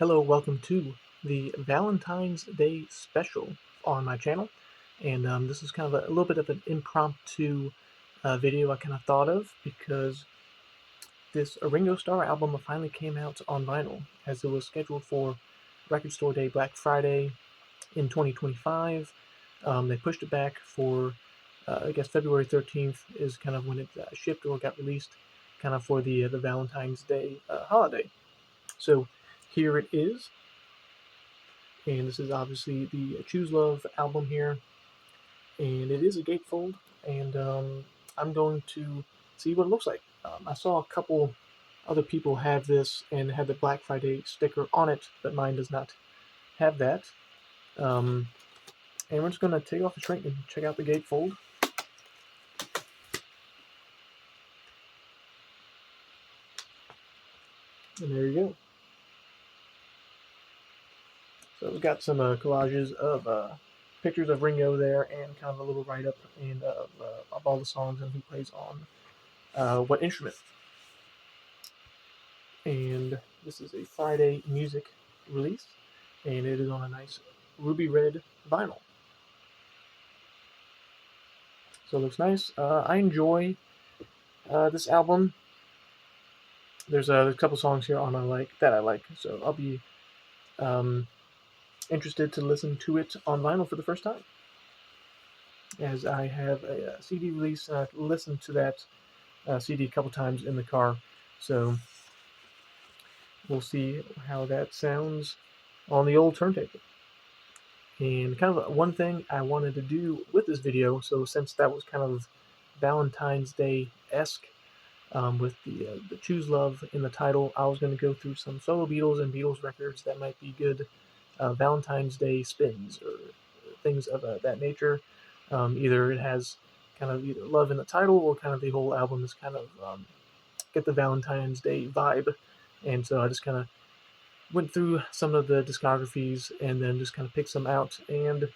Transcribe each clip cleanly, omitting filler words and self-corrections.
Hello, welcome to the Valentine's Day special on my channel. And this is kind of a little bit of an impromptu video I kind of thought of because this Ringo Starr album finally came out on vinyl as it was scheduled for Record Store Day Black Friday in 2025. They pushed it back for, I guess, February 13th is kind of when it shipped or got released, kind of for the Valentine's Day holiday. So here it is. And this is obviously the Choose Love album here, and it is a gatefold, and I'm going to see what it looks like. I saw a couple other people have this and had the Black Friday sticker on it, but mine does not have that. And we're just going to take off the shrink and check out the gatefold. And there you go. So we've got some collages of pictures of Ringo there, and kind of a little write-up and of all the songs and who plays on what instrument. And this is a Friday music release, and it is on a nice ruby red vinyl. So it looks nice. I enjoy this album. There's a couple songs here on that I like, so I'll be interested to listen to it on vinyl for the first time, as I have a CD release and I've listened to that CD a couple times in the car. So we'll see how that sounds on the old turntable. And kind of one thing I wanted to do with this video, so since that was kind of Valentine's Day-esque with the Choose Love in the title, I was going to go through some solo Beatles and Beatles records that might be good Valentine's Day spins or things of that nature. Either it has kind of either love in the title or kind of the whole album is kind of get the Valentine's Day vibe. And so I just kind of went through some of the discographies and then just kind of picked some out, and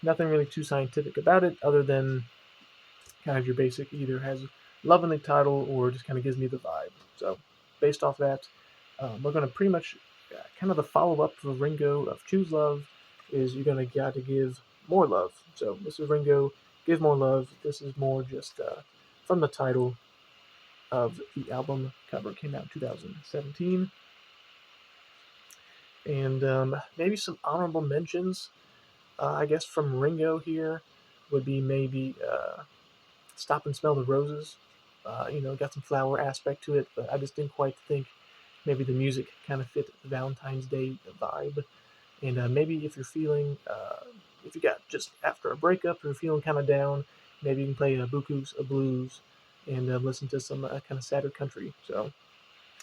nothing really too scientific about it other than kind of your basic either has love in the title or just kind of gives me the vibe. So based off that, we're going to pretty much kind of the follow-up for Ringo of Choose Love is you're going to got to give more love. So this is Ringo, Give More Love. This is more just from the title of the album cover. It came out in 2017. And maybe some honorable mentions, I guess, from Ringo here would be maybe Stop and Smell the Roses. Got some flower aspect to it, but I just didn't quite think maybe the music kind of fit the Valentine's Day vibe. And maybe if you're feeling, if you got just after a breakup or you're feeling kind of down, maybe you can play Buku's Blues and listen to some kind of sadder country. So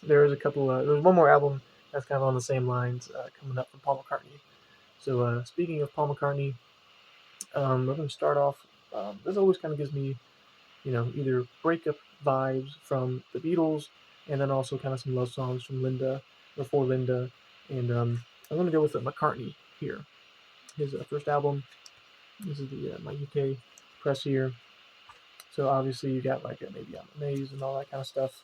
there's there's one more album that's kind of on the same lines coming up from Paul McCartney. So speaking of Paul McCartney, we're going to start off. This always kind of gives me, either breakup vibes from the Beatles, and then also kind of some love songs from Linda or for Linda. And I'm going to go with McCartney here. His first album. This is the my UK press here. So obviously you got like maybe I'm Amazed and all that kind of stuff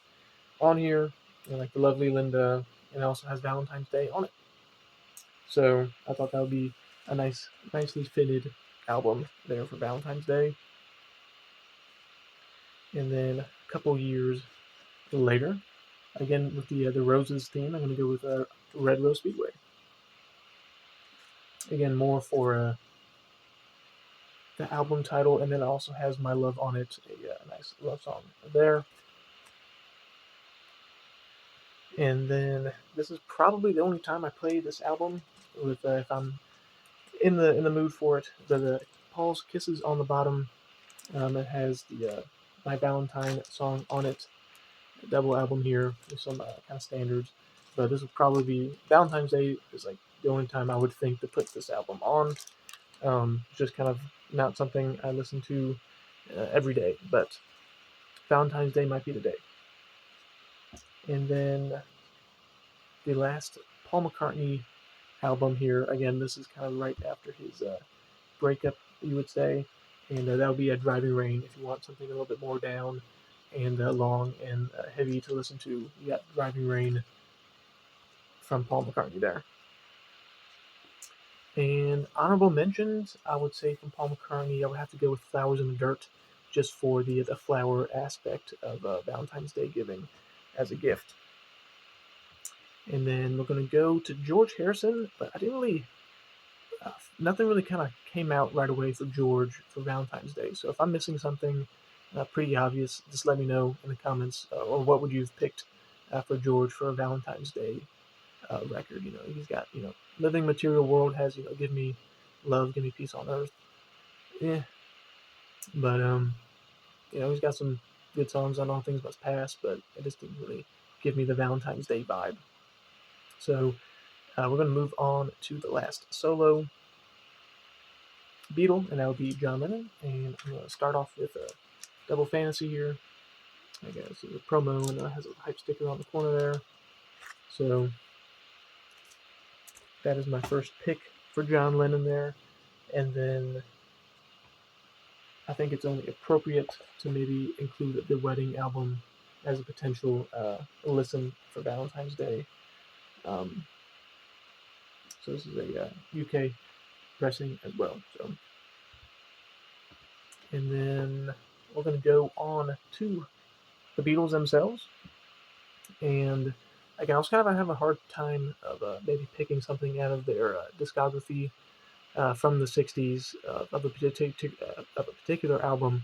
on here, and like the lovely Linda, and it also has Valentine's Day on it. So I thought that would be a nicely fitted album there for Valentine's Day. And then a couple years later, again with the Roses theme, I'm going to go with Red Rose Speedway. Again, more for the album title, and then it also has My Love on it, a nice love song there. And then this is probably the only time I play this album with if I'm in the mood for it. The Paul's Kisses on the bottom. It has the My Valentine song on it. Double album here with some kind of standards. But this would probably be Valentine's Day is like the only time I would think to put this album on. Just kind of not something I listen to every day, but Valentine's Day might be the day. And then the last Paul McCartney album here. Again, this is kind of right after his breakup, you would say, and that would be a Driving Rain if you want something a little bit more down and long and heavy to listen to. You got Driving Rain from Paul McCartney there. And honorable mentions, I would say from Paul McCartney, I would have to go with Flowers in the Dirt, just for the flower aspect of Valentine's Day giving as a gift. And then we're going to go to George Harrison, but I didn't really, nothing really kind of came out right away for George for Valentine's Day. So if I'm missing something pretty obvious, just let me know in the comments, or what would you have picked for George for a Valentine's Day record? He's got, Living Material World has, Give Me Love, Give Me Peace on Earth. Yeah, but he's got some good songs on All Things Must Pass, but it just didn't really give me the Valentine's Day vibe. So we're going to move on to the last solo Beatle, and that would be John Lennon. And I'm going to start off with a double fantasy here. I guess it's a promo, and it has a hype sticker on the corner there. So that is my first pick for John Lennon there. And then I think it's only appropriate to maybe include the Wedding album as a potential listen for Valentine's Day. So this is a UK pressing as well. So, and then we're going to go on to the Beatles themselves. And again, I was kind of having a hard time of maybe picking something out of their discography from the '60s of a particular album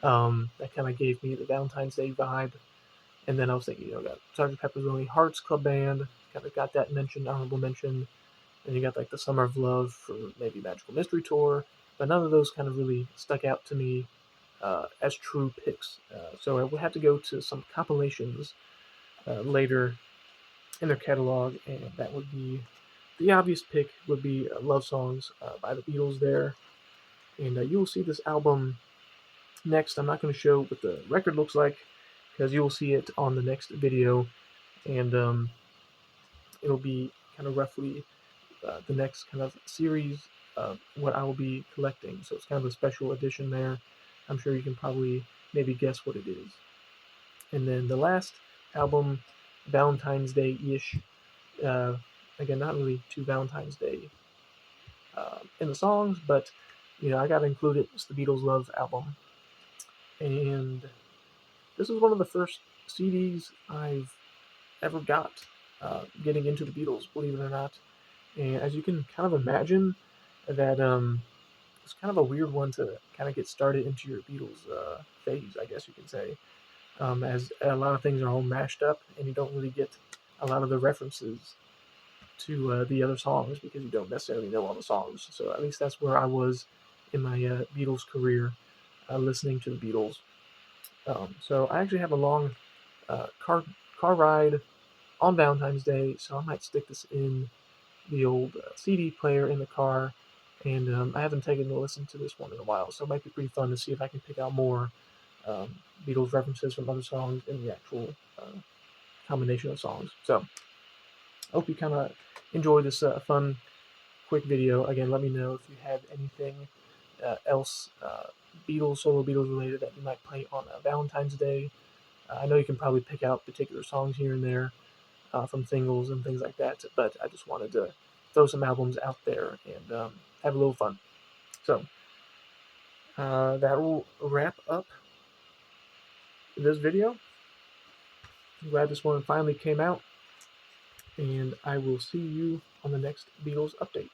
that kind of gave me the Valentine's Day vibe. And then I was thinking, got Sgt. Pepper's Lonely Hearts Club Band, kind of got that mentioned, honorable mention. And you got like the Summer of Love for maybe Magical Mystery Tour, but none of those kind of really stuck out to me as true picks. So I would have to go to some compilations later in their catalog, and that would be the obvious pick would be Love Songs by the Beatles there. And you will see this album next. I'm not going to show what the record looks like because you will see it on the next video, and it'll be kind of roughly the next kind of series of what I will be collecting. So it's kind of a special edition there. I'm sure you can probably maybe guess what it is. And then the last album, Valentine's Day ish. Uh, Again, not really too Valentine's Day in the songs, but I got to include it. It's the Beatles' Love album, and this is one of the first CDs I've ever got getting into the Beatles, believe it or not. And as you can kind of imagine, that it's kind of a weird one to kind of get started into your Beatles phase, I guess you could say, as a lot of things are all mashed up and you don't really get a lot of the references to the other songs because you don't necessarily know all the songs. So at least that's where I was in my Beatles career, listening to the Beatles. So I actually have a long car ride on Valentine's Day, so I might stick this in the old CD player in the car. And I haven't taken a listen to this one in a while, so it might be pretty fun to see if I can pick out more um, Beatles references from other songs in the actual combination of songs. So I hope you kind of enjoy this fun, quick video. Again, let me know if you have anything else Beatles, solo Beatles related that you might play on Valentine's Day. I know you can probably pick out particular songs here and there from singles and things like that, but I just wanted to throw some albums out there and have a little fun. So that will wrap up this video. I'm glad this one finally came out, and I will see you on the next Beatles update.